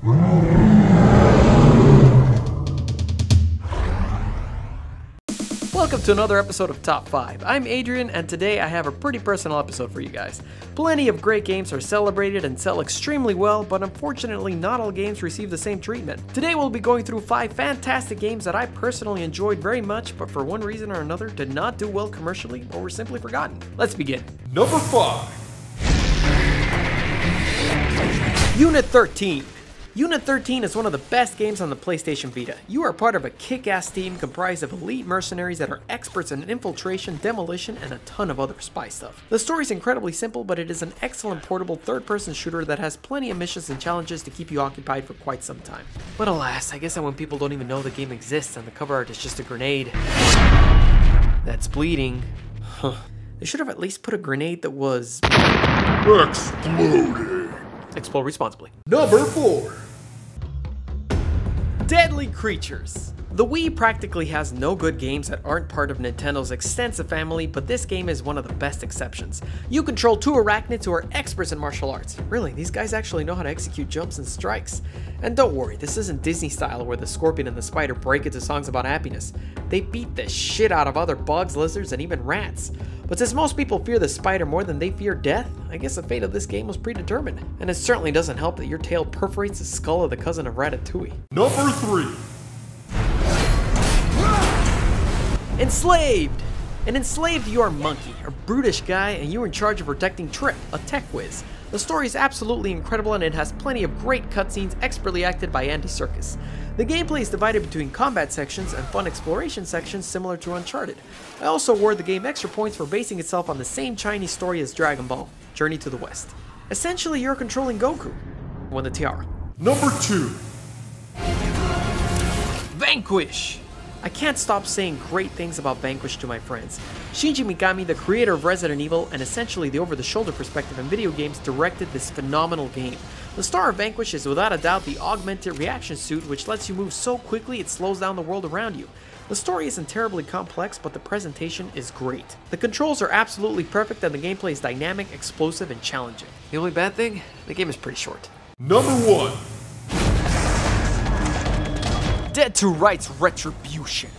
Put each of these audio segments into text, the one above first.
Welcome to another episode of Top 5. I'm Adrian, and today I have a pretty personal episode for you guys. Plenty of great games are celebrated and sell extremely well, but unfortunately not all games receive the same treatment. Today we'll be going through 5 fantastic games that I personally enjoyed very much, but for one reason or another did not do well commercially or were simply forgotten. Let's begin. Number 5. Unit 13. Unit 13 is one of the best games on the PlayStation Vita. You are part of a kick-ass team comprised of elite mercenaries that are experts in infiltration, demolition, and a ton of other spy stuff. The story is incredibly simple, but it is an excellent portable third-person shooter that has plenty of missions and challenges to keep you occupied for quite some time. But alas, I guess that when people don't even know the game exists and the cover art is just a grenade that's bleeding. They should have at least put a grenade that was Exploding. Explode responsibly. Number 4. Deadly Creatures. The Wii practically has no good games that aren't part of Nintendo's extensive family, but this game is one of the best exceptions. You control 2 arachnids who are experts in martial arts. Really, these guys actually know how to execute jumps and strikes. And don't worry, this isn't Disney style where the scorpion and the spider break into songs about happiness. They beat the shit out of other bugs, lizards, and even rats. But since most people fear the spider more than they fear death, I guess the fate of this game was predetermined. And it certainly doesn't help that your tail perforates the skull of the cousin of Ratatouille. Number 3. Enslaved! In Enslaved, you are Monkey, a brutish guy, and you are in charge of protecting Trip, a tech whiz. The story is absolutely incredible and it has plenty of great cutscenes expertly acted by Andy Serkis. The gameplay is divided between combat sections and fun exploration sections similar to Uncharted. I also award the game extra points for basing itself on the same Chinese story as Dragon Ball, Journey to the West. Essentially, you're controlling Goku. Won the tiara. Number 2. Vanquish! I can't stop saying great things about Vanquish to my friends. Shinji Mikami, the creator of Resident Evil and essentially the over-the-shoulder perspective in video games, directed this phenomenal game. The star of Vanquish is without a doubt the augmented reaction suit, which lets you move so quickly it slows down the world around you. The story isn't terribly complex, but the presentation is great. The controls are absolutely perfect and the gameplay is dynamic, explosive, and challenging. The only bad thing? The game is pretty short. Number 1. Dead to Rights Retribution.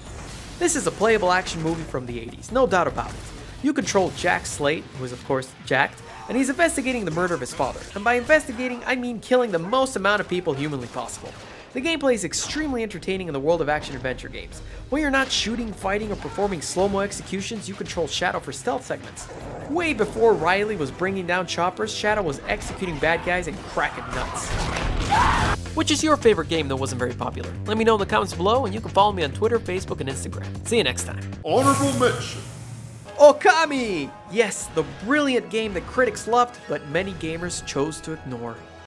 This is a playable action movie from the 80s, no doubt about it. You control Jack Slate, who is of course jacked, and he's investigating the murder of his father. And by investigating, I mean killing the most amount of people humanly possible. The gameplay is extremely entertaining in the world of action-adventure games. When you're not shooting, fighting, or performing slow-mo executions, you control Shadow for stealth segments. Way before Riley was bringing down choppers, Shadow was executing bad guys and cracking nuts. Which is your favorite game that wasn't very popular? Let me know in the comments below, and you can follow me on Twitter, Facebook, and Instagram. See you next time. Honorable mention. Okami! Yes, the brilliant game that critics loved, but many gamers chose to ignore.